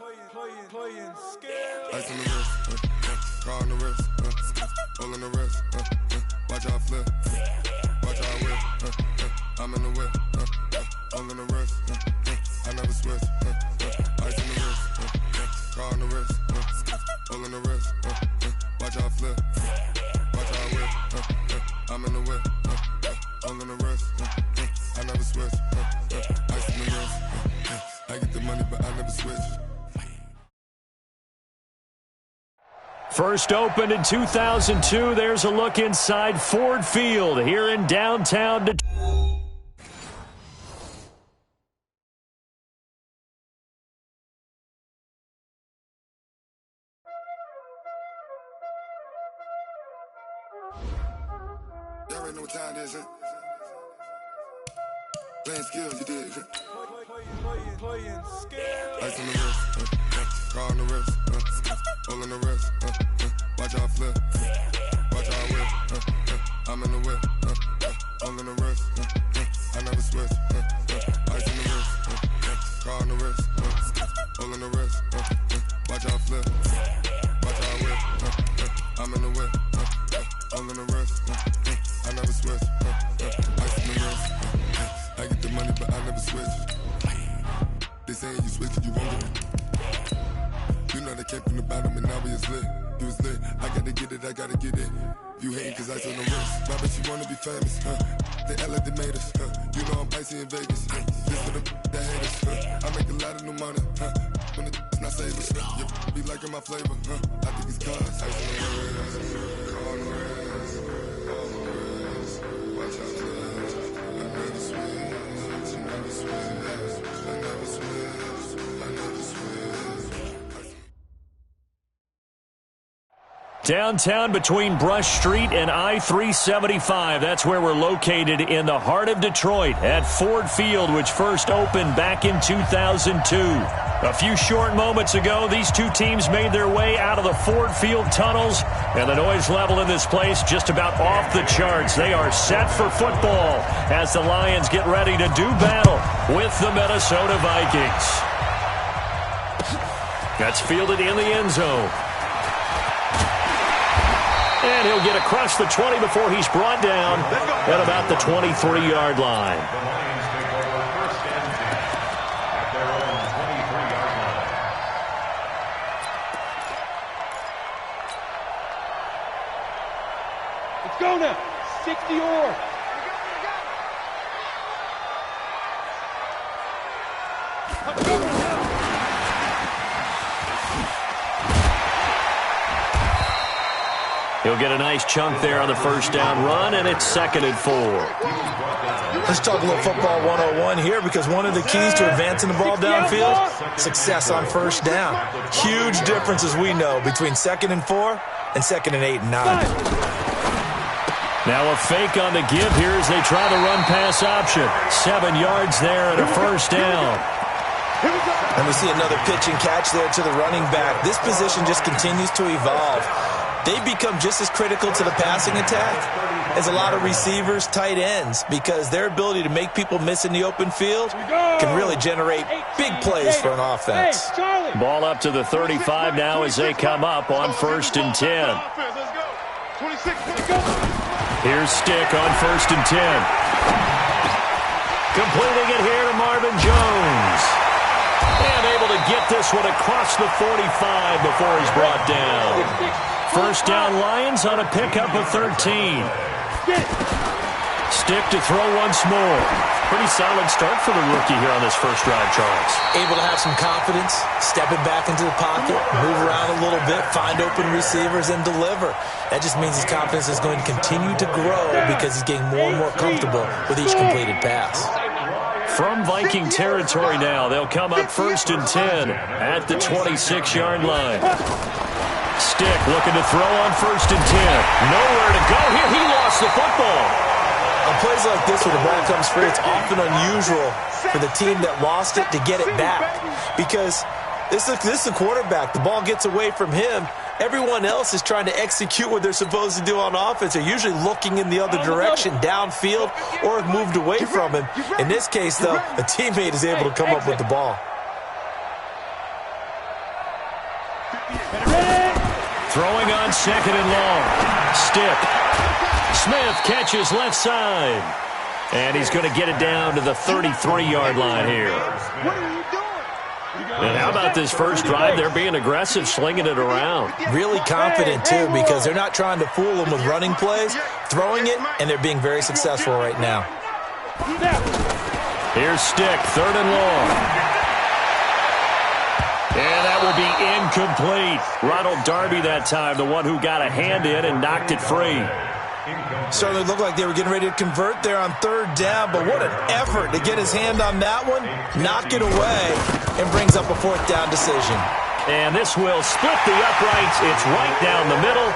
Ice on the wrist, car on the wrist, all on the wrist, watch how I flip, watch how I whip, I'm in the whip, all on the wrist, I never switch, ice on the wrist, car on the wrist, all on the wrist, watch how I flip, watch how I whip, I'm in the whip, all on the wrist, I never switch, ice on the wrist, I get the money but I never switch. First opened in 2002. There's a look inside Ford Field here in downtown Detroit. Y'all already know what time it is, huh? Playing skills, you did. Playing skills. Ice on the wrist, car on the wrist, all on the wrist, watch how I flip, watch how I whip, I'm in the whip, all on the wrist, I never switch, ice on the wrist, car on the wrist, all on the wrist, watch how I flip, watch how I whip, I'm in the whip, all on the wrist, I never switch, ice on the wrist, I get the money but I never switch. They saying you switch and you won't get it. You know they came from the bottom and now we is lit. You was lit, I gotta get it, I gotta get it. You hating cause ice on the wrist. Why bet you wanna be famous, They act like they made us, You know I'm icy in Vegas, This for the that hate us, I make a lot of new money, When it's not savers, you be liking my flavor, I think it's cause ice on the wrist, car on the wrist, all on the wrist, watch out for this. I never switch, I never switch, I never switch, I never switch. Downtown between Brush Street and I-375. That's where we're located in the heart of Detroit at Ford Field, which first opened back in 2002. A few short moments ago, these two teams made their way out of the Ford Field tunnels, and the noise level in this place just about off the charts. They are set for football as the Lions get ready to do battle with the Minnesota Vikings. That's fielded in the end zone. And he'll get across the 20 before he's brought down at about the 23-yard line. Let's go now. 60 or. He'll get a nice chunk there on the first down run, and it's 2nd and 4. Let's talk a little football 101 here, because one of the keys to advancing the ball downfield, success on first down. Huge difference, as we know, between 2nd and 4 and 2nd and 8 and 9. Now a fake on the give here as they try the run-pass option. 7 yards there and a first down. And we see another pitch and catch there to the running back. This position just continues to evolve. They become just as critical to the passing attack as a lot of receivers, tight ends, because their ability to make people miss in the open field can really generate big plays for an offense. Ball up to the 35 now as they come up on 1st and 10. Here's Stick on 1st and 10. Completing it here to Marvin Jones. And able to get this one across the 45 before he's brought down. First down Lions on a pickup of 13. Stick to throw once more. Pretty solid start for the rookie here on this first drive, Charles. Able to have some confidence, stepping back into the pocket, move around a little bit, find open receivers, and deliver. That just means his confidence is going to continue to grow because he's getting more and more comfortable with each completed pass. From Viking territory now, they'll come up 1st and 10 at the 26-yard line. Stick looking to throw on 1st and 10. Nowhere to go here. He lost the football. On plays like this where the ball comes free, it's often unusual for the team that lost it to get it back, because this is the quarterback. The ball gets away from him. Everyone else is trying to execute what they're supposed to do on offense. They're usually looking in the other direction, downfield, or have moved away from him. In this case, though, a teammate is able to come up with the ball. Throwing on second and long. Stick. Smith catches left side. And he's going to get it down to the 33-yard line here. What are you doing? And how about this first drive? They're being aggressive, slinging it around. Really confident, too, because they're not trying to fool them with running plays, throwing it, and they're being very successful right now. Here's Stick, third and long. And that will be incomplete. Ronald Darby that time, the one who got a hand in and knocked it free. Certainly looked like they were getting ready to convert there on third down, but what an effort to get his hand on that one, knock it away, and brings up a fourth down decision. And this will split the uprights. It's right down the middle,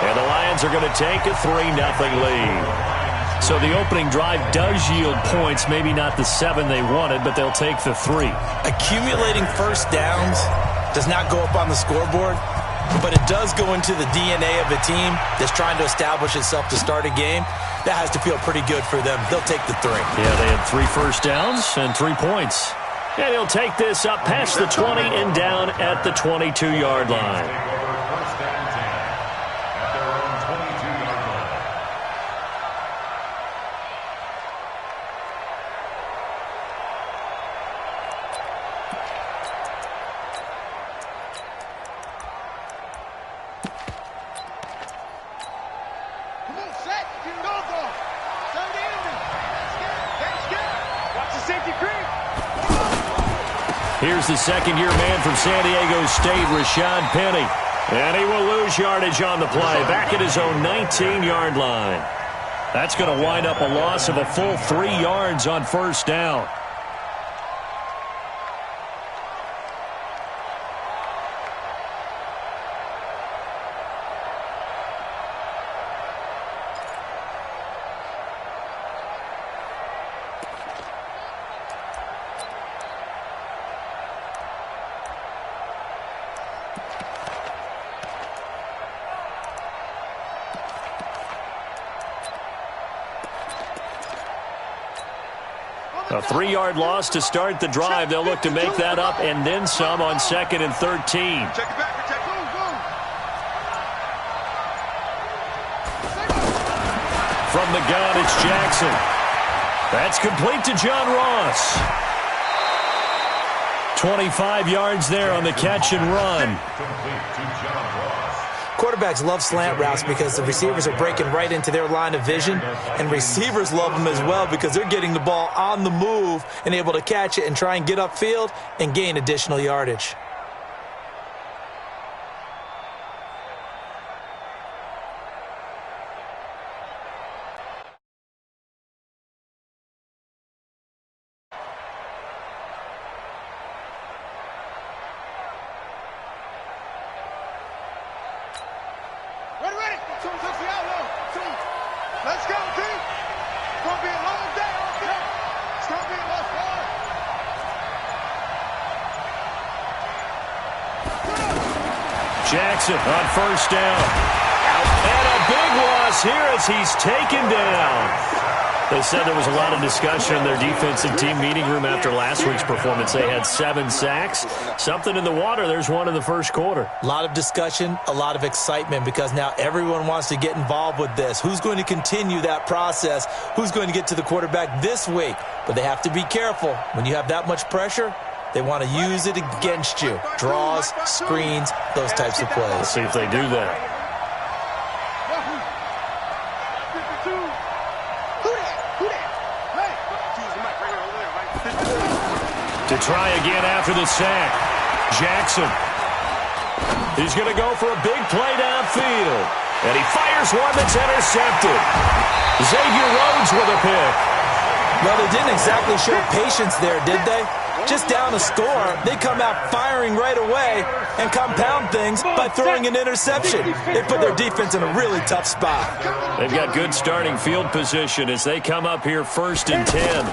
and the Lions are going to take a 3-0 lead. So the opening drive does yield points, maybe not the 7 they wanted, but they'll take the 3. Accumulating first downs does not go up on the scoreboard, but it does go into the DNA of a team that's trying to establish itself to start a game. That has to feel pretty good for them. They'll take the 3. Yeah, they had 3 first downs and 3 points. And he'll take this up past the 20 and down at the 22-yard line. Here's the second-year man from San Diego State, Rashad Penny. And he will lose yardage on the play, back at his own 19-yard line. That's going to wind up a loss of a full 3 yards on first down. A 3-yard loss to start the drive. They'll look to make that up and then some on 2nd and 13. From the gun, it's Jackson. That's complete to John Ross. 25 yards there on the catch and run. Quarterbacks love slant routes because the receivers are breaking right into their line of vision, and receivers love them as well because they're getting the ball on the move and able to catch it and try and get upfield and gain additional yardage. Jackson on first down. And a big loss here as he's taken down. They said there was a lot of discussion in their defensive team meeting room after last week's performance. They had 7 sacks. Something in the water. There's one in the first quarter. A lot of discussion, a lot of excitement because now everyone wants to get involved with this. Who's going to continue that process? Who's going to get to the quarterback this week? But they have to be careful. When you have that much pressure, they want to use it against you. Draws, screens, those types of plays. Let's see if they do that. To try again after the sack. Jackson. He's going to go for a big play downfield. And he fires one that's intercepted. Xavier Rhodes with a pick. Well, they didn't exactly show patience there, did they? Just down a score, they come out firing right away and compound things by throwing an interception. They put their defense in a really tough spot. They've got good starting field position as they come up here 1st and 10.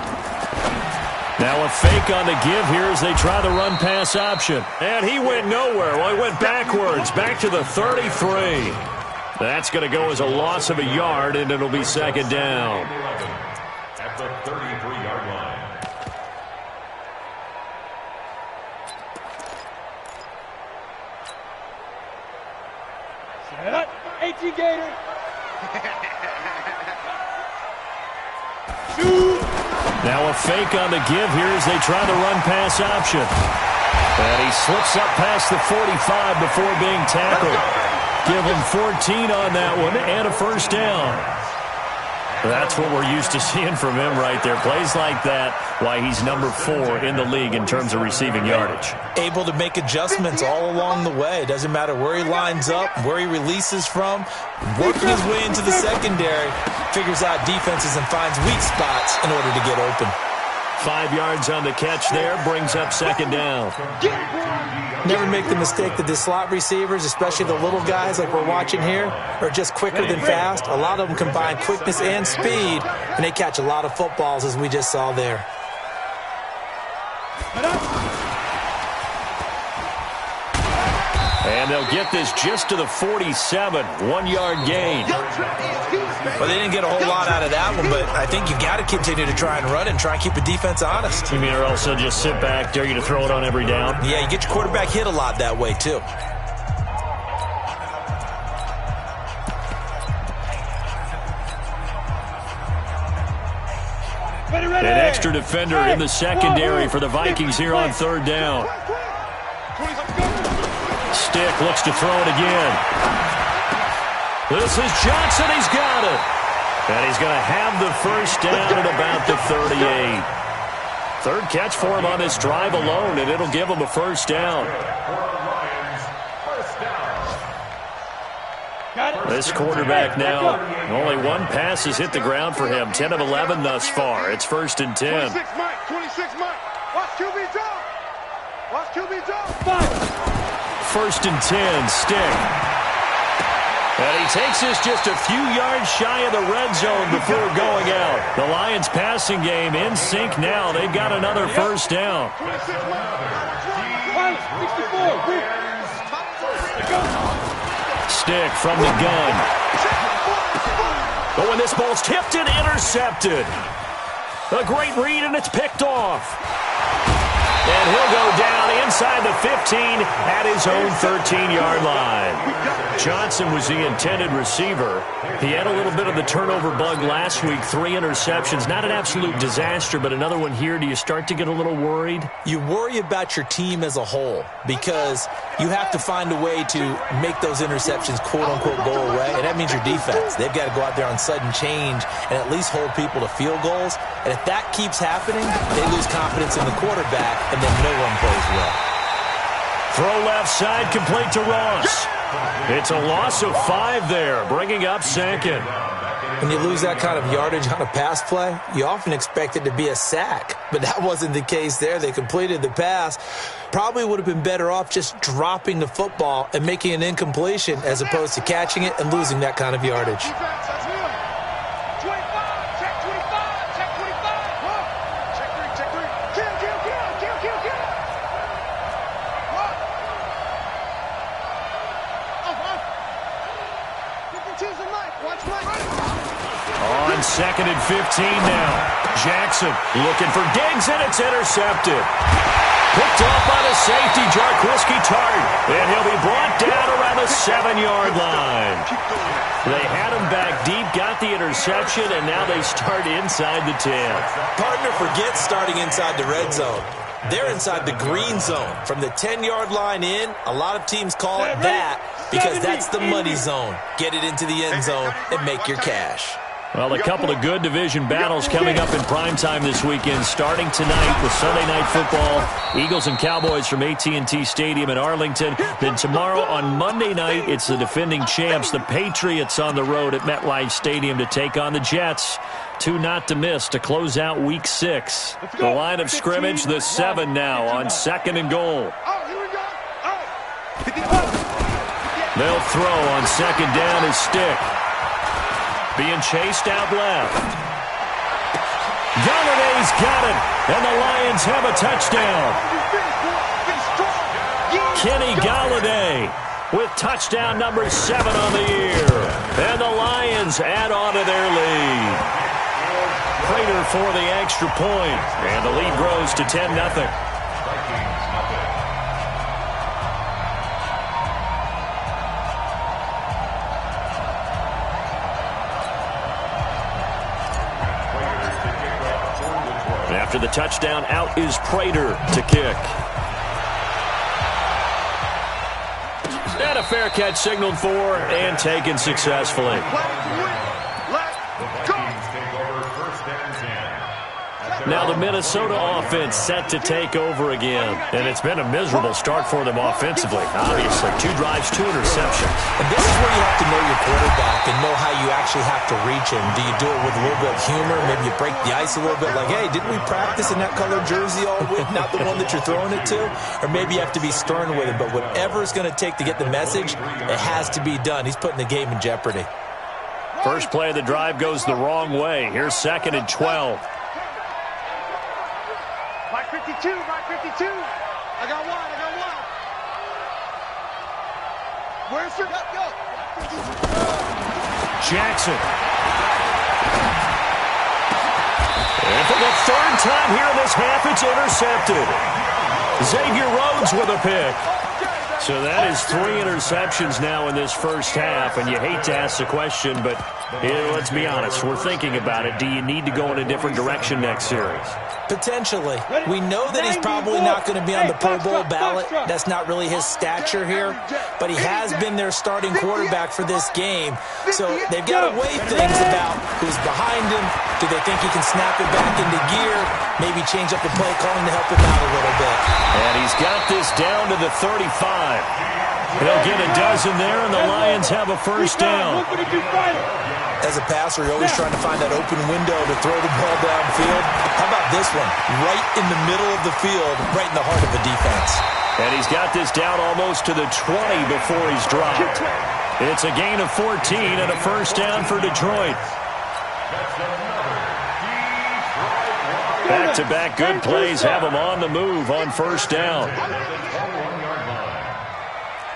Now a fake on the give here as they try the run-pass option. And he went nowhere. Well, he went backwards, back to the 33. That's going to go as a loss of a yard, and it'll be 2nd down. At the 33-yard line. 18 Gator. Shoot. Now a fake on the give here as they try the run-pass option. And he slips up past the 45 before being tackled. Give him 14 on that one and a first down. That's what we're used to seeing from him right there. Plays like that, why he's number 4 in the league in terms of receiving yardage. Able to make adjustments all along the way. Doesn't matter where he lines up, where he releases from. Working his way into the secondary. Figures out defenses and finds weak spots in order to get open. 5 yards on the catch there, brings up second down. Never make the mistake that the slot receivers, especially the little guys like we're watching here, are just quicker than fast. A lot of them combine quickness and speed, and they catch a lot of footballs, as we just saw there. And they'll get this just to the 47, 1-yard gain. Well, they didn't get a whole lot out of that one, but I think you got to continue to try and run and try and keep the defense honest. You mean or also just sit back, dare you to throw it on every down? Yeah, you get your quarterback hit a lot that way, too. An extra defender in the secondary for the Vikings here on third down. Stick looks to throw it again. This is Johnson. He's got it. And he's going to have the first down at about the 38. Third catch for him on this drive alone, and it'll give him a first down. This quarterback now, only one pass has hit the ground for him. 10 of 11 thus far. It's 1st and 10. 26 Mike. Watch QB drop. Watch QB drop. 1st and 10, Stick. And he takes this just a few yards shy of the red zone before going out. The Lions passing game in sync now. They've got another first down. 64. Stick from the gun. Oh, and this ball's tipped and intercepted. A great read, and it's picked off. And he'll go down inside the 15 at his own 13-yard line. Johnson was the intended receiver. He had a little bit of the turnover bug last week, 3 interceptions. Not an absolute disaster, but another one here. Do you start to get a little worried? You worry about your team as a whole because you have to find a way to make those interceptions, quote-unquote, go away, and that means your defense. They've got to go out there on sudden change and at least hold people to field goals. And if that keeps happening, they lose confidence in the quarterback, and then no one plays well. Throw left side, complete to Ross. It's a loss of 5 there, bringing up second. When you lose that kind of yardage on a pass play, you often expect it to be a sack. But that wasn't the case there. They completed the pass. Probably would have been better off just dropping the football and making an incompletion as opposed to catching it and losing that kind of yardage. On 2nd and 15 now. Jackson looking for Diggs, and it's intercepted. Picked off by the safety, Jarquiski Tart. And he'll be brought down around the 7-yard line. They had him back deep, got the interception, and now they start inside the 10. Partner forgets starting inside the red zone. They're inside the green zone. From the 10-yard line in, a lot of teams call it that because that's the money zone. Get it into the end zone and make your cash. Well, a couple of good division battles coming up in primetime this weekend, starting tonight with Sunday Night Football, Eagles and Cowboys from AT&T Stadium in Arlington. Then tomorrow on Monday night, it's the defending champs, the Patriots, on the road at MetLife Stadium to take on the Jets. 2 not to miss to close out Week 6. The line of scrimmage, the 7 now on 2nd and goal. They'll throw on 2nd down as Stick. Being chased out left. Galladay's got it, and the Lions have a touchdown. Kenny Galladay with touchdown number 7 on the year. And the Lions add on to their lead. Prater for the extra point, and the lead grows to 10-0. After the touchdown, out is Prater to kick. And a fair catch signaled for and taken successfully. Now the Minnesota offense set to take over again. And it's been a miserable start for them offensively. Obviously, 2 drives, 2 interceptions. And this is where you have to know your quarterback and know how you actually have to reach him. Do you do it with a little bit of humor? Maybe you break the ice a little bit like, hey, didn't we practice in that colored jersey all week? Not the one that you're throwing it to? Or maybe you have to be stern with him. But whatever it's going to take to get the message, it has to be done. He's putting the game in jeopardy. First play of the drive goes the wrong way. Here's 2nd and 12. Mike 52, Mike 52. I got one. Where's your go? Jackson. And for the 3rd time here in this half, it's intercepted. Xavier Rhodes with a pick. So that is 3 interceptions now in this first half, and you hate to ask the question, but let's be honest, we're thinking about it. Do you need to go in a different direction next series? Potentially. We know that he's probably not going to be on the Pro Bowl ballot. That's not really his stature here, but he has been their starting quarterback for this game. So they've got to weigh things about who's behind him. Do they think he can snap it back into gear? Maybe change up the play calling to help him out a little bit. And he's got this down to the 35. He'll get a dozen there, and the Lions have a first down. As a passer, you're always trying to find that open window to throw the ball downfield. How about this one? Right in the middle of the field, right in the heart of the defense. And he's got this down almost to the 20 before he's dropped. It's a gain of 14 and a first down for Detroit. Back-to-back good plays have him on the move on first down.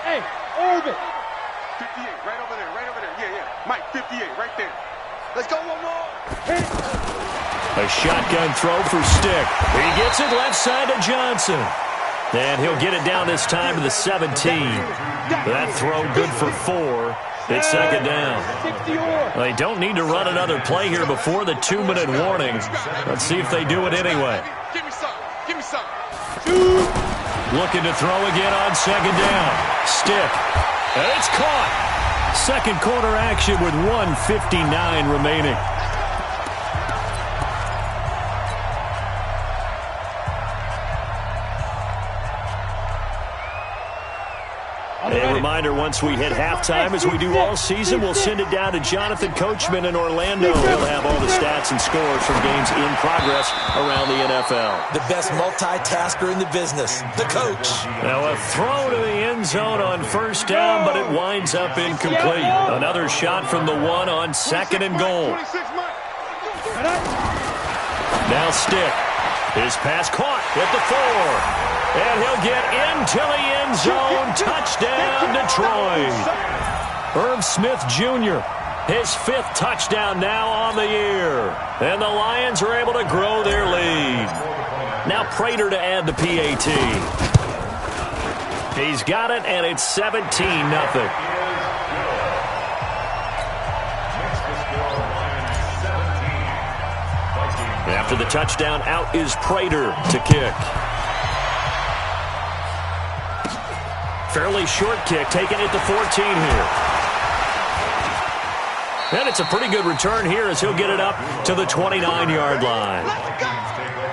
Hey, Urban. 58, right over there. Yeah. Mike, 58, right there. Let's go one more. A shotgun throw for Stick. He gets it left side to Johnson. And he'll get it down this time to the 17. That throw good for 4. It's 2nd down. They don't need to run another play here before the 2-minute warning. Let's see if they do it anyway. Give me some. Looking to throw again on 2nd down. Stick. And it's caught. Second quarter action with 1:59 remaining. A reminder, once we hit halftime, as we do all season, we'll send it down to Jonathan Coachman in Orlando. He'll have all the stats and scores from games in progress around the NFL. The best multitasker in the business, the coach. Now a throw to the end zone on first down, but it winds up incomplete. Another shot from the 1 on 2nd and goal. Now Stick. His pass caught at the 4. And he'll get into the end zone. Touchdown, Detroit. Irv Smith Jr., his 5th touchdown now on the year. And the Lions are able to grow their lead. Now Prater to add the PAT. He's got it, and it's 17-0. After the touchdown, out is Prater to kick. Fairly short kick, taking it to 14 here. And it's a pretty good return here as he'll get it up to the 29-yard line.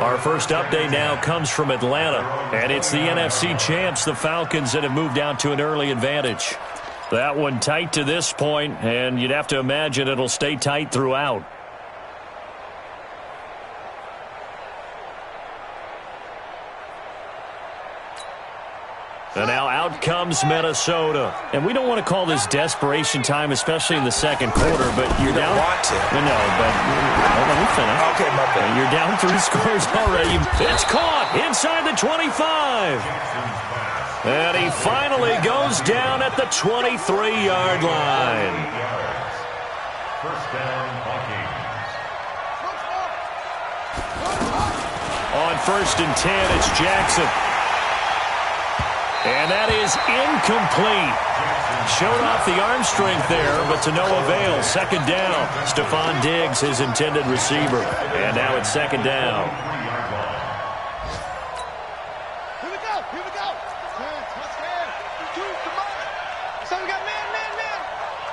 Our first update now comes from Atlanta, and it's the NFC champs, the Falcons, that have moved out to an early advantage. That one tight to this point, and you'd have to imagine it'll stay tight throughout. And now out comes Minnesota. And we don't want to call this desperation time, especially in the second quarter, but you're down. You don't want to. No, but let me finish. Okay, my bad. You're down 3 scores already. It's caught inside the 25. And he finally goes down at the 23-yard line. First down, Vikings. On 1st and 10, it's Jackson. And that is incomplete. Showed off the arm strength there, but to no avail. Second down. Stephon Diggs, his intended receiver. And now it's second down. Here we go. Touchdown. Come on. So we got man.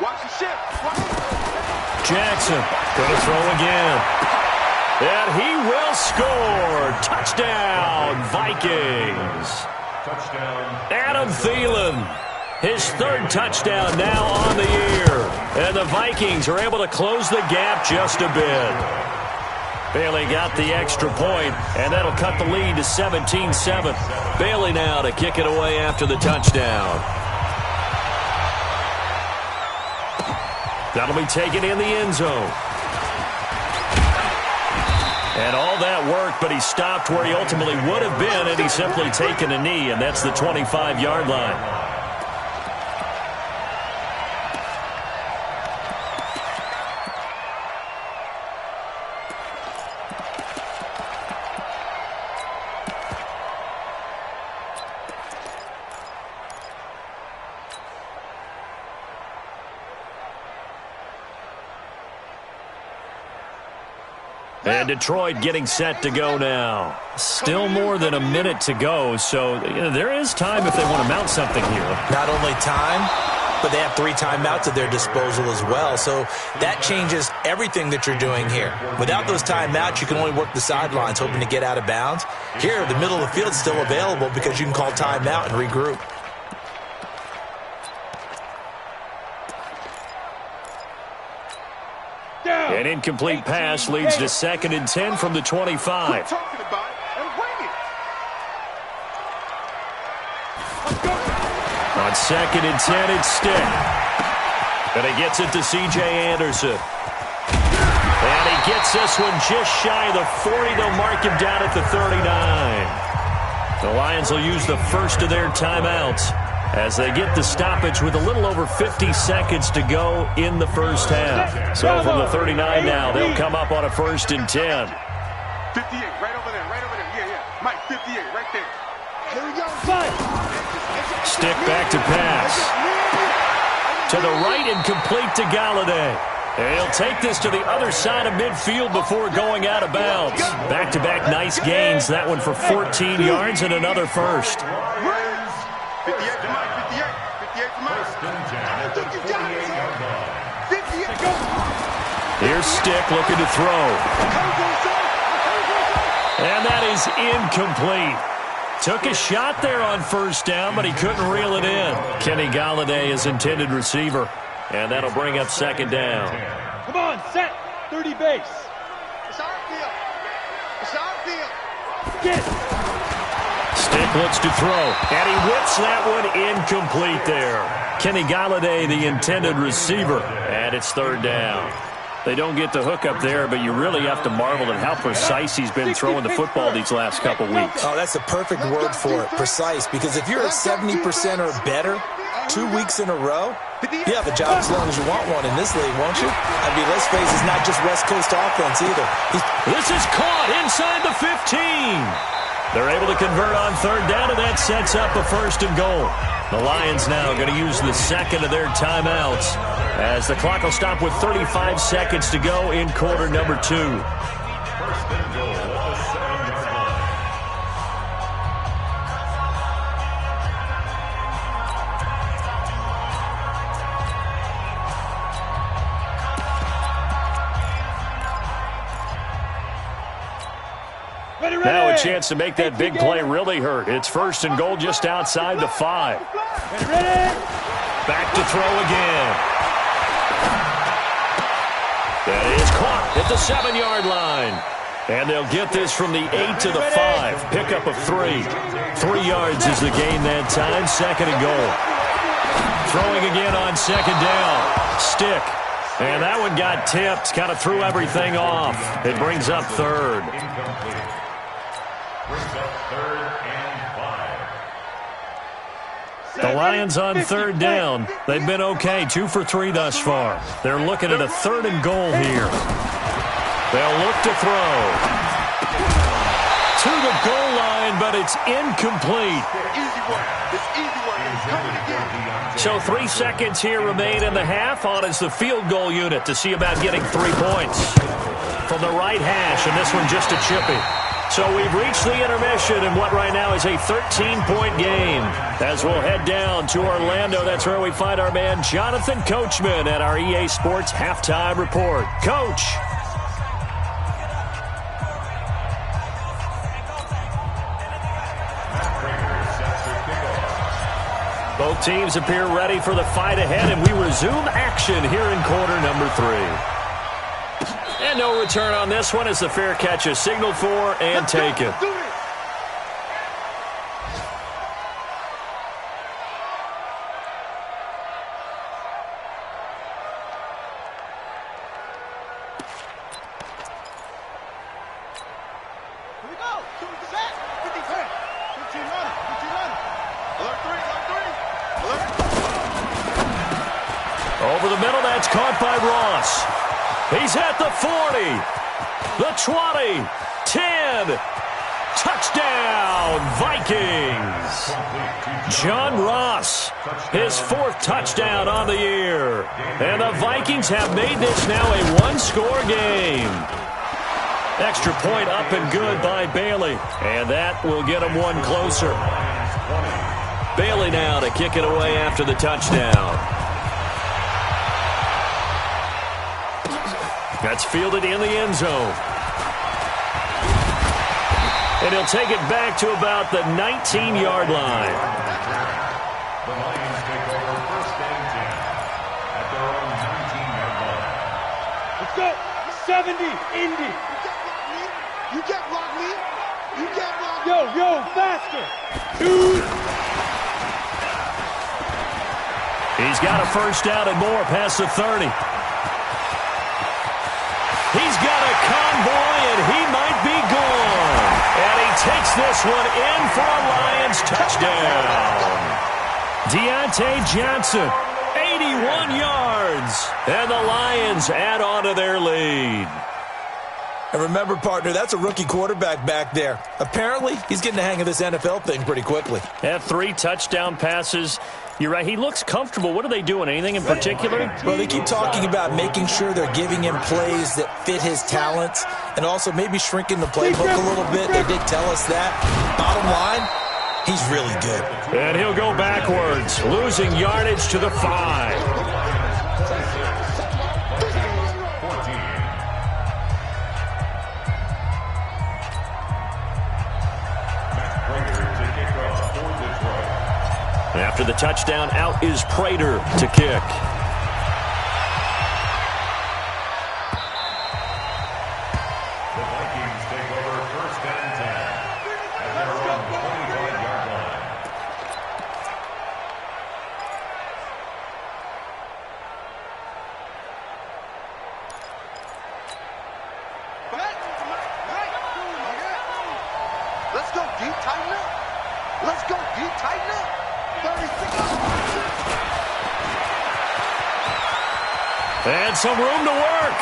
Watch the ship. Jackson going to throw again. And he will score. Touchdown, Vikings. Touchdown. Adam Thielen, his third touchdown now on the year. And the Vikings are able to close the gap just a bit. Bailey got the extra point, and that'll cut the lead to 17-7. Bailey now to kick it away after the touchdown. That'll be taken in the end zone. And all that worked, but he stopped where he ultimately would have been, and he's simply taken a knee, and that's the 25-yard line. And Detroit getting set to go now. Still more than a minute to go, so there is time if they want to mount something here. Not only time, but they have 3 timeouts at their disposal as well. So that changes everything that you're doing here. Without those timeouts, you can only work the sidelines, hoping to get out of bounds. Here, the middle of the field is still available because you can call timeout and regroup. An incomplete pass leads to 2nd and 10 from the 25. On 2nd and 10, it's Stick. And he gets it to C.J. Anderson. And he gets this one just shy of the 40. They'll mark him down at the 39. The Lions will use the first of their timeouts as they get the stoppage with a little over 50 seconds to go in the first half. So from the 39 now, they'll come up on a 1st and 10. 58, right over there. Yeah. Mike, 58, right there. Here we go. Stick back to pass. To the right and complete to Galladay. And he'll take this to the other side of midfield before going out of bounds. Back-to-back nice gains. That one for 14 yards and another first. 58 to Mike, 58 to Mike. I think you got it. 58, go. Here's Stick looking to throw. And that is incomplete. Took a shot there on 1st down, but he couldn't reel it in. Kenny Galladay is intended receiver, and that'll bring up 2nd down. Come on, set. 30 base. It's our field. Get. Stick looks to throw, and he whips that one incomplete there. Kenny Galladay, the intended receiver, and it's 3rd down. They don't get the hook up there, but you really have to marvel at how precise he's been throwing the football these last couple weeks. Oh, that's the perfect word for it, precise, because if you're at 70% or better 2 weeks in a row, you have a job as long as you want one in this league, won't you? I mean, let's face it, it's not just West Coast offense either. This is caught inside the 15. They're able to convert on 3rd down, and that sets up a 1st and goal. The Lions now going to use the 2nd of their timeouts as the clock will stop with 35 seconds to go in quarter number 2. 1st and goal at the 7-yard line. Now a chance to make that big play really hurt. It's 1st and goal just outside the 5. Back to throw again. That is caught at the 7-yard line. And they'll get this from the 8 to the 5. Pickup of 3. 3 yards is the gain that time. 2nd and goal. Throwing again on 2nd down. Stick. And that one got tipped. Kind of threw everything off. It brings up 3rd. Brings up 3rd and 5. The Lions on 3rd down. They've been okay, 2 for 3 thus far. They're looking at a 3rd and goal here. They'll look to throw. To the goal line, but it's incomplete. Easy work. It's easy work. It's coming again. So 3 seconds here remain in the half. On is the field goal unit to see about getting 3 points from the right hash, and this one just a chippy. So we've reached the intermission in what right now is a 13-point game. As we'll head down to Orlando, that's where we find our man Jonathan Coachman at our EA Sports Halftime Report. Coach. Both teams appear ready for the fight ahead, and we resume action here in quarter number 3. And no return on this one as the fair catch is signaled for and taken. Over the middle, that's caught by Ross. He's at the 40, the 20, 10, touchdown, Vikings. John Ross, his 4th touchdown on the year. And the Vikings have made this now a 1-score game. Extra point up and good by Bailey. And that will get him one closer. Bailey now to kick it away after the touchdown. That's fielded in the end zone. And he'll take it back to about the 19-yard line. The Lions take over 1st and 10 at their own 19-yard line. Let's go. 70, Indy. You get block me. You get block me. Yo, faster. 2. He's got a first down and more past the 30. He's got a convoy, and he might be gone. And he takes this one in for a Lions touchdown. Deontay Johnson, 81 yards. And the Lions add on to their lead. And remember, partner, that's a rookie quarterback back there. Apparently, he's getting the hang of this NFL thing pretty quickly. Had 3 touchdown passes. You're right. He looks comfortable. What are they doing? Anything in particular? Well, they keep talking about making sure they're giving him plays that fit his talents and also maybe shrinking the playbook a little bit. They did tell us that. Bottom line, he's really good. And he'll go backwards, losing yardage to the 5. After the touchdown, out is Prater to kick. The Vikings take over 1st and 10 at their own 25-yard line. Let's go deep, tighten up. Let's go deep, tighten up. 36. And some room to work.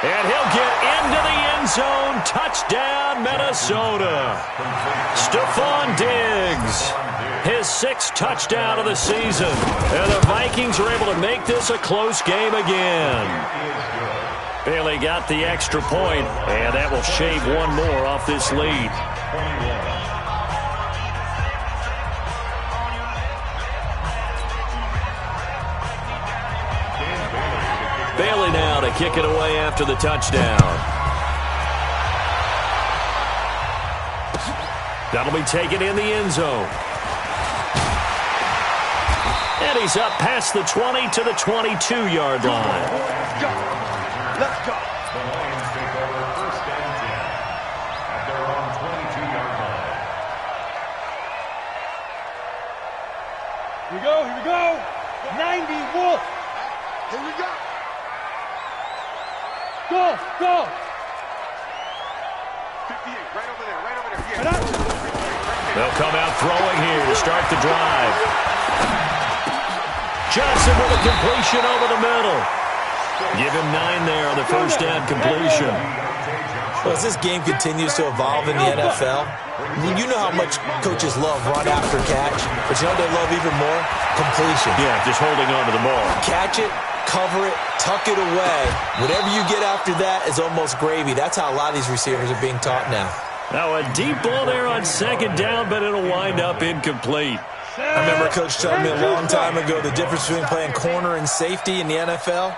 And he'll get into the end zone. Touchdown, Minnesota. Stephon Diggs, his 6th touchdown of the season. And the Vikings are able to make this a close game again. Bailey got the extra point, and that will shave one more off this lead. Bailey now to kick it away after the touchdown. That'll be taken in the end zone. And he's up past the 20 to the 22-yard line. Let's go. The Lions take over 1st and 10 at their own 22-yard line. Here we go. 90, Wolf. Here we go. Go. 58, right over there. Yeah. They'll come out throwing here to start the drive. Johnson with a completion over the middle. Give him 9 there on the first down completion. Well, as this game continues to evolve in the NFL, you know how much coaches love run after catch, but you know what they love even more? Completion. Yeah, just holding on to the ball. Catch it, cover it, tuck it away. Whatever you get after that is almost gravy. That's how a lot of these receivers are being taught now. Now a deep ball there on second down, but it'll wind up incomplete. I remember a coach telling me a long time ago the difference between playing corner and safety in the NFL.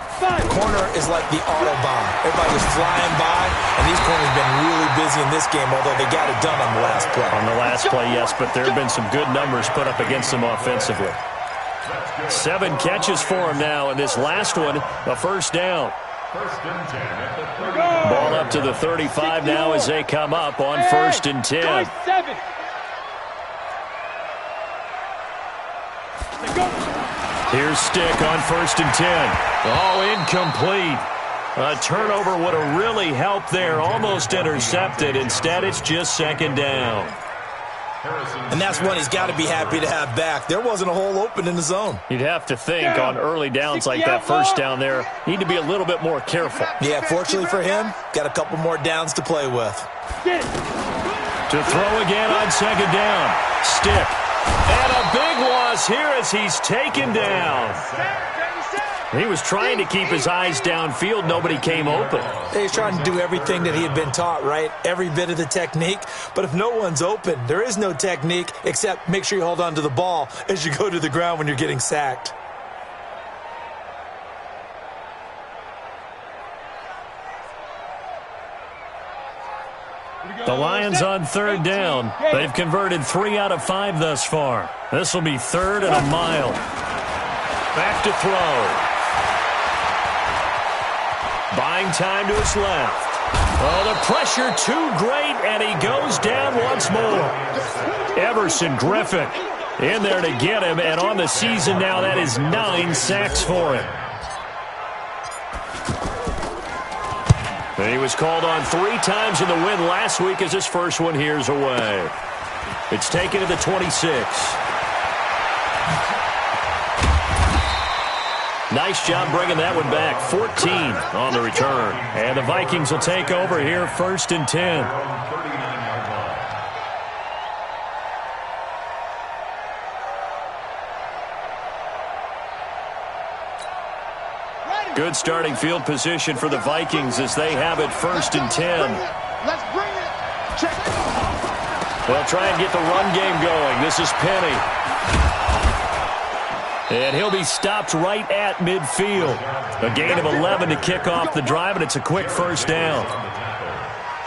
Corner is like the Autobahn. Everybody's flying by, and these corners have been really busy in this game, although they got it done on the last play. On the last play, yes, but there have been some good numbers put up against them offensively. 7 catches for him now, and this last one, a first down. First and 10 at the 30. Ball up to the 35 now as they come up on first and 10. Here's Stick on first and 10. Oh, incomplete. A turnover would have really helped there. Almost intercepted. Instead, it's just second down. And that's one he's got to be happy to have back. There wasn't a hole open in the zone. You'd have to think on early downs like that first down there, need to be a little bit more careful. Yeah, fortunately for him, got a couple more downs to play with. To throw again on second down. Stick. And a big loss here as he's taken down. He was trying to keep his eyes downfield. Nobody came open. He's trying to do everything that he had been taught, right? Every bit of the technique. But if no one's open, there is no technique except make sure you hold on to the ball as you go to the ground when you're getting sacked. The Lions on third down. They've converted 3 out of 5 thus far. This will be third and a mile. Back to throw. Buying time to his left. Oh, the pressure too great, and he goes down once more. Everson Griffin in there to get him, and on the season now, that is 9 sacks for him. And he was called on 3 times in the win last week as his first one here's away. It's taken to the 26. Nice job bringing that one back. 14 on the return. And the Vikings will take over here first and 10. Good starting field position for the Vikings as they have it first and 10. Let's bring it. Check it. They'll try and get the run game going. This is Penny. And he'll be stopped right at midfield. A gain of 11 to kick off the drive, and it's a quick first down.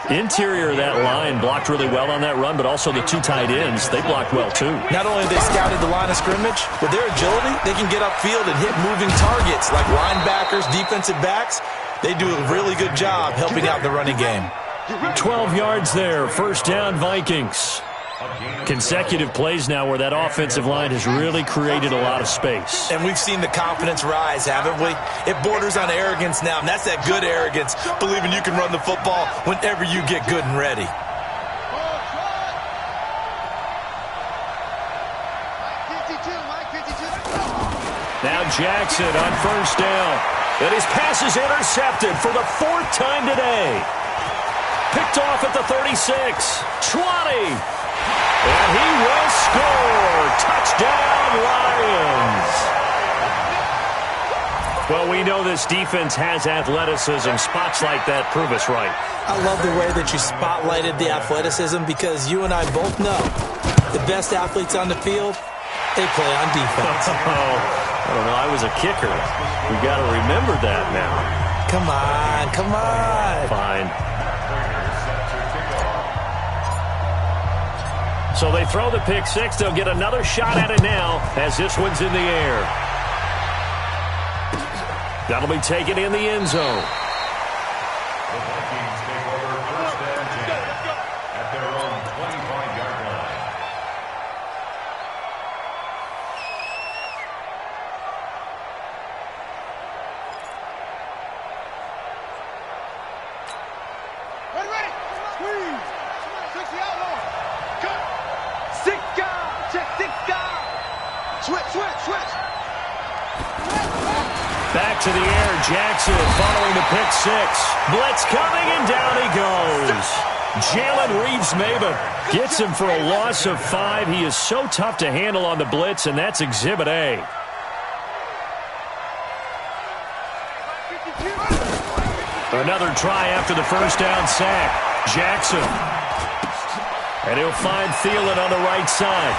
Interior of that line blocked really well on that run, but also the 2 tight ends, they blocked well too. Not only have they scouted the line of scrimmage, with their agility, they can get upfield and hit moving targets like linebackers, defensive backs. They do a really good job helping out the running game. 12 yards there, first down Vikings. Consecutive plays now where that offensive line has really created a lot of space. And we've seen the confidence rise, haven't we? It borders on arrogance now, and that's that good arrogance, believing you can run the football whenever you get good and ready. Now Jackson on first down. And his pass is intercepted for the 4th time today. Picked off at the 36. 20. And he will score. Touchdown, Lions. Well, we know this defense has athleticism. Spots like that prove us right. I love the way that you spotlighted the athleticism because you and I both know the best athletes on the field, they play on defense. I don't know. I was a kicker. We've got to remember that now. Come on, come on. Fine. So they throw the pick 6. They'll get another shot at it now as this one's in the air. That'll be taken in the end zone. The Vikings take over first and 10 at their own 25-yard line. Ready. Squeeze. 60 outlaw. Cut. Sika. Check Sika. Switch. Back to the air. Jackson following the pick six. Blitz coming, and down he goes. Jalen Reeves-Maybin gets him for a loss of 5. He is so tough to handle on the blitz, and that's Exhibit A. Another try after the first down sack. Jackson. And he'll find Thielen on the right side.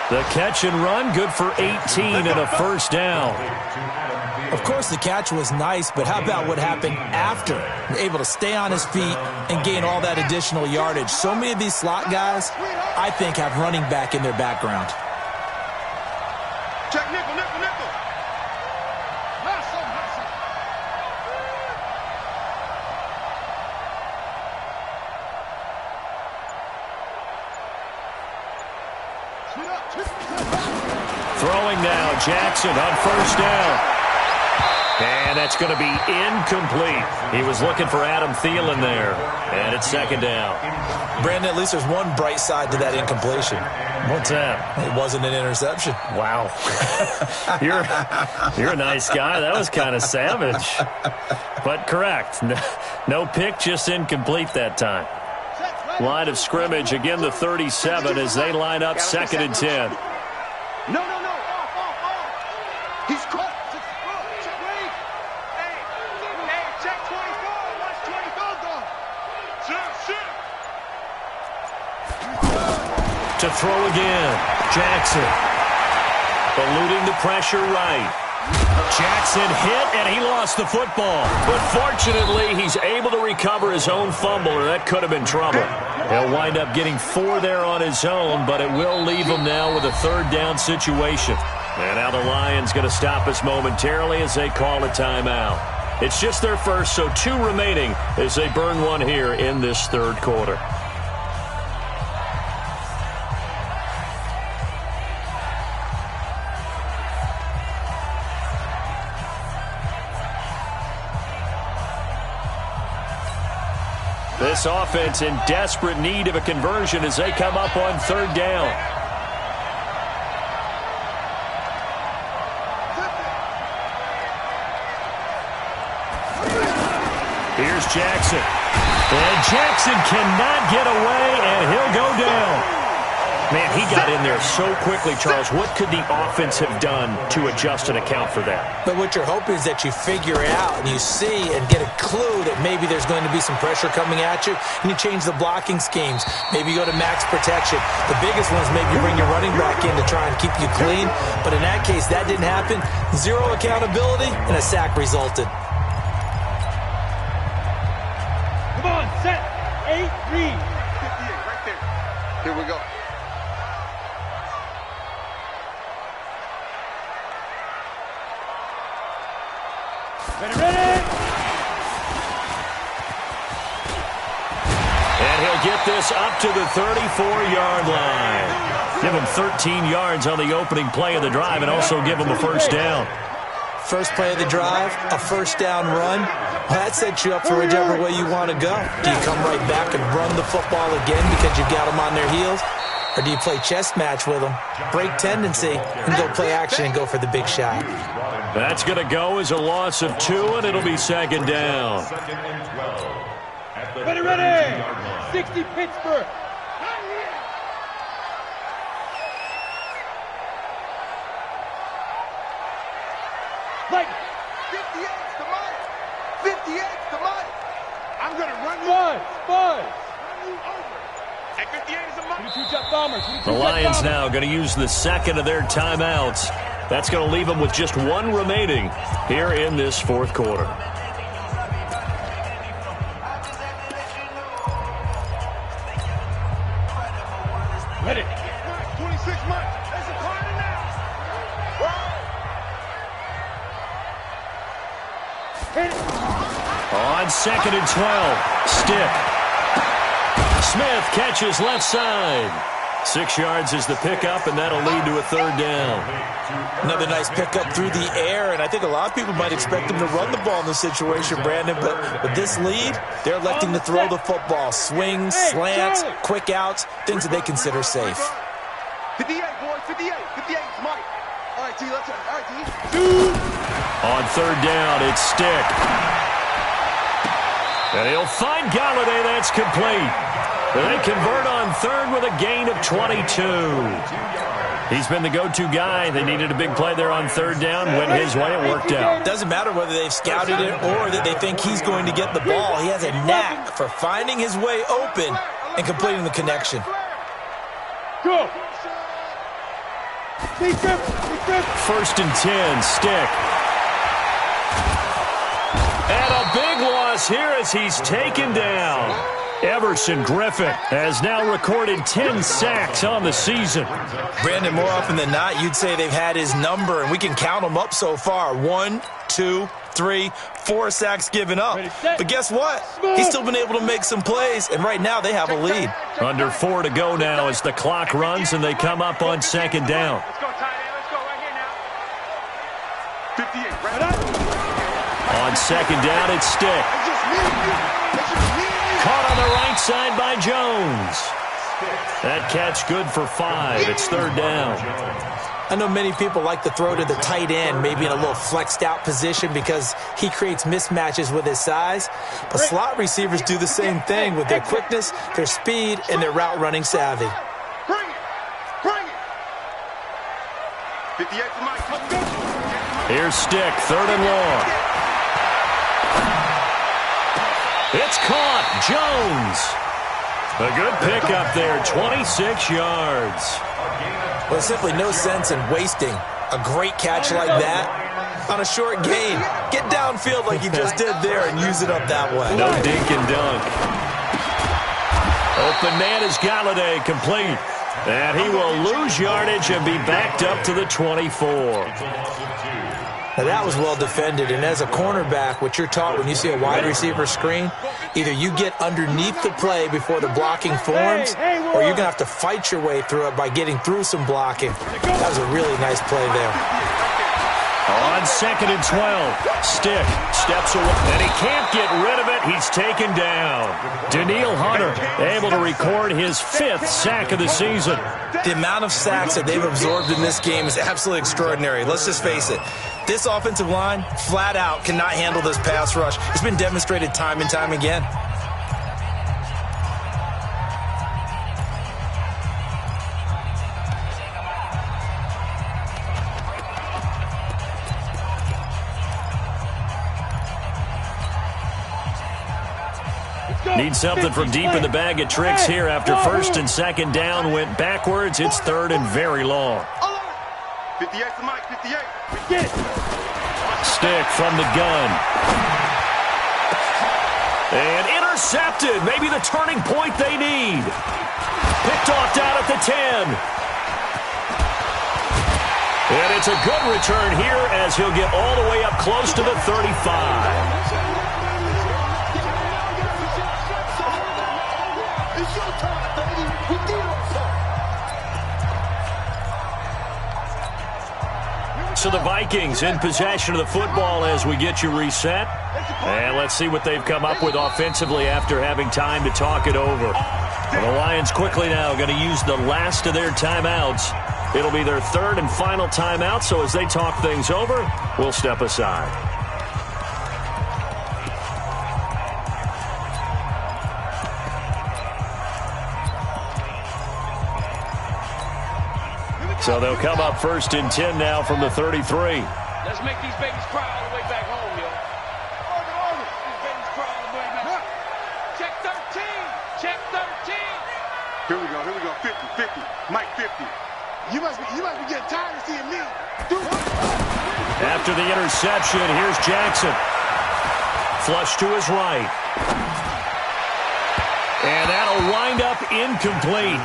The catch and run, good for 18 and a first down. Of course, the catch was nice, but how about what happened after? Able to stay on his feet and gain all that additional yardage. So many of these slot guys, I think, have running back in their background. Check nickel, nickel, nickel. Throwing now, Jackson on first down. And that's going to be incomplete. He was looking for Adam Thielen there. And it's second down. Brandon, at least there's one bright side to that incompletion. What's that? It wasn't an interception. Wow. You're a nice guy. That was kind of savage. But correct. No pick, just incomplete that time. Line of scrimmage, again the 37 as they line up second and 10. No. He's caught. Wait. Hey, check 24. Watch 24 go. Shit. To throw again. Jackson. Eluding the pressure right. Jackson hit, and he lost the football. But fortunately, he's able to recover his own fumble, or that could have been trouble. He'll wind up getting 4 there on his own, but it will leave him now with a third down situation. And now the Lions going to stop us momentarily as they call a timeout. It's just their first, so 2 remaining as they burn one here in this third quarter. This offense in desperate need of a conversion as they come up on third down. Here's Jackson. And Jackson cannot get away, and he'll go down. Man, he got in there so quickly, Charles. What could the offense have done to adjust and account for that? But what you're hoping is that you figure out and you see and get a clue that maybe there's going to be some pressure coming at you, and you change the blocking schemes. Maybe you go to max protection. The biggest one is maybe you bring your running back in to try and keep you clean. But in that case, that didn't happen. 0 accountability, and a sack resulted. Come on, set. 8, read. 58, right there. Here we go. Ready. And he'll get this up to the 34-yard line. Give him 13 yards on the opening play of the drive and also give him a first down. First play of the drive, a first down run. Well, that sets you up for whichever way you want to go. Do you come right back and run the football again because you've got them on their heels? Or do you play chess match with them, break tendency, and go play action and go for the big shot? That's going to go as a loss of 2, and it'll be second down. Ready. 60 Pittsburgh. Like 58's the money. 58's the money. I'm going to run you. Buzz. Run you over. At 58 is the money. 22 jet bombers. The Lions now going to use the second of their timeouts. That's going to leave them with just 1 remaining here in this fourth quarter. Ready. 26 months. That's a corner now. Hit it. On second and 12, Stick. Smith catches left side. 6 yards is the pickup, and that'll lead to a third down. Another nice pickup through the air, and I think a lot of people might expect them to run the ball in this situation, Brandon, but with this lead, they're electing to throw the football. Swings, slants, quick outs, things that they consider safe. 58, boys. 58. 58's money. All right, On third down, it's Stick. And he'll find Golladay. That's complete. They convert on third with a gain of 22. He's been the go-to guy. They needed a big play there on third down. Went his way. It worked out. Doesn't matter whether they've scouted it or that they think he's going to get the ball. He has a knack for finding his way open and completing the connection. Go. First and 10, Stick. And a big loss here as he's taken down. Everson Griffin has now recorded 10 sacks on the season. Brandon, more often than not, you'd say they've had his number, and we can count them up so far. 1, 2, 3, 4 sacks given up. But guess what? He's still been able to make some plays, and right now they have a lead. Under 4 to go now as the clock runs and they come up on second down. Let's go, tight end. Let's go right here now. 58, right? On second down, it's Stick. Caught on the right side by Jones. That catch good for 5. It's third down. I know many people like to throw to the tight end, maybe in a little flexed out position because he creates mismatches with his size. But slot receivers do the same thing with their quickness, their speed, and their route running savvy. Bring it. Bring it. 58 for Mike. Let's go. Here's Stick, third and long. It's caught. Jones. A good pickup there, 26 yards. Well, there's simply no sense in wasting a great catch like that on a short gain. Get downfield like you just did there and use it up that way. No dink and dunk. Open man is Golladay, complete. And he will lose yardage and be backed up to the 24. Now that was well defended, and as a cornerback, what you're taught when you see a wide receiver screen, either you get underneath the play before the blocking forms, or you're going to have to fight your way through it by getting through some blocking. That was a really nice play there. On second and 12, Stick steps away, and he can't get rid of it. He's taken down. Danielle Hunter able to record his 5th sack of the season. The amount of sacks that they've absorbed in this game is absolutely extraordinary. Let's just face it. This offensive line, flat out, cannot handle this pass rush. It's been demonstrated time and time again. Need something from deep in the bag of tricks here after first and second down went backwards. It's third and very long. 58 for Mike. 58. Stick from the gun. And intercepted. Maybe the turning point they need. Picked off down at the 10. And it's a good return here as he'll get all the way up close to the 35. So the Vikings in possession of the football as we get you reset. And let's see what they've come up with offensively after having time to talk it over. Well, the Lions quickly now going to use the last of their timeouts. It'll be their third and final timeout, so as they talk things over, we'll step aside. So they'll come up first and 10 now from the 33. Let's make these babies cry all the way back home, yo. These babies cry all the way back. Check 13. Check 13. Here we go. 50, 50. Mike 50. You must be getting tired of seeing me. After the interception, here's Jackson. Flush to his right. And that'll wind up incomplete.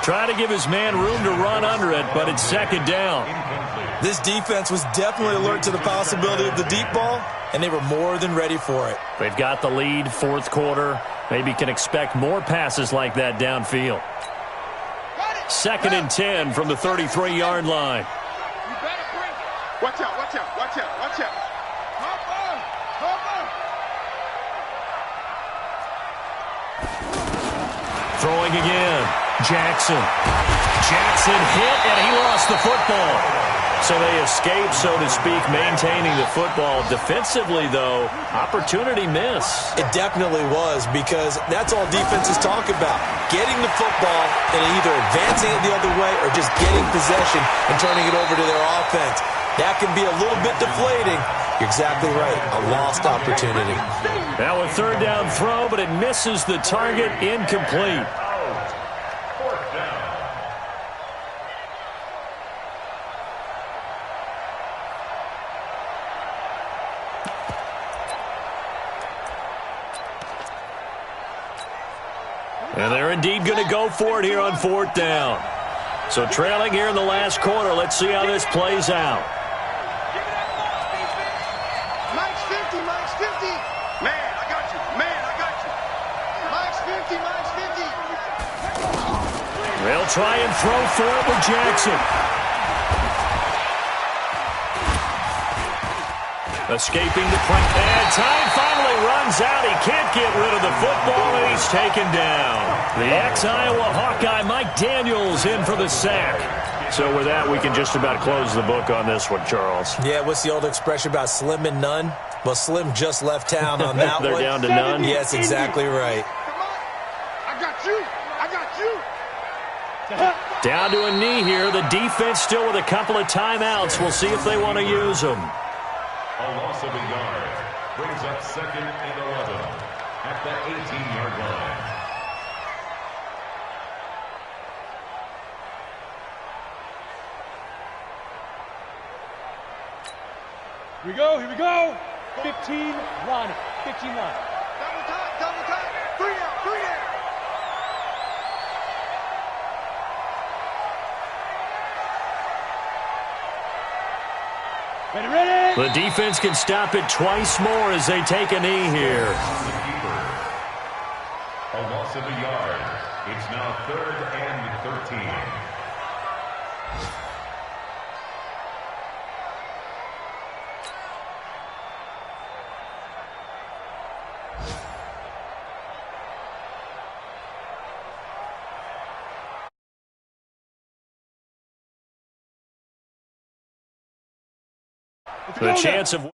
Try to give his man room to run under it, but it's second down. This defense was definitely alert to the possibility of the deep ball, and they were more than ready for it. They've got the lead, fourth quarter. Maybe can expect more passes like that downfield. Second and 10 from the 33-yard line. You better bring it. Watch out, watch out, watch out, watch out. Throwing again. Jackson hit, and he lost the football. So they escape, so to speak, maintaining the football. Defensively, though, opportunity miss. It definitely was, because that's all defenses talk about. Getting the football and either advancing it the other way or just getting possession and turning it over to their offense. That can be a little bit deflating. You're exactly right. A lost opportunity. Now a third down throw, but it misses the target. Incomplete. Fourth down. And they're indeed going to go for it here on fourth down. So trailing here in the last quarter. Let's see how this plays out. Mike's 50, Mike's 50. Man, I got you. Man, I got you. Mike's 50, Mike's 50. They'll try and throw for it with Jackson. Escaping the pressure. And time finally runs out. He can't get rid of the football, and he's taken down. The ex-Iowa Hawkeye, Mike Daniels, in for the sack. So with that, we can just about close the book on this one, Charles. Yeah, what's the old expression about slim and none? Well, Slim just left town on that They're one. down to none? Yes, exactly right. Come on. I got you. I got you. Down to a knee here. The defense still with a couple of timeouts. We'll see if they want to use them. A loss of a yard brings up 2nd and 11 at the 18-yard line. Here we go, here we go. 15 run, 15 run. Double time, double time. 3 out, 3 out. Ready, ready. The defense can stop it twice more as they take a knee here. On the keeper. A loss of a yard. It's now 3rd and 13. The chance of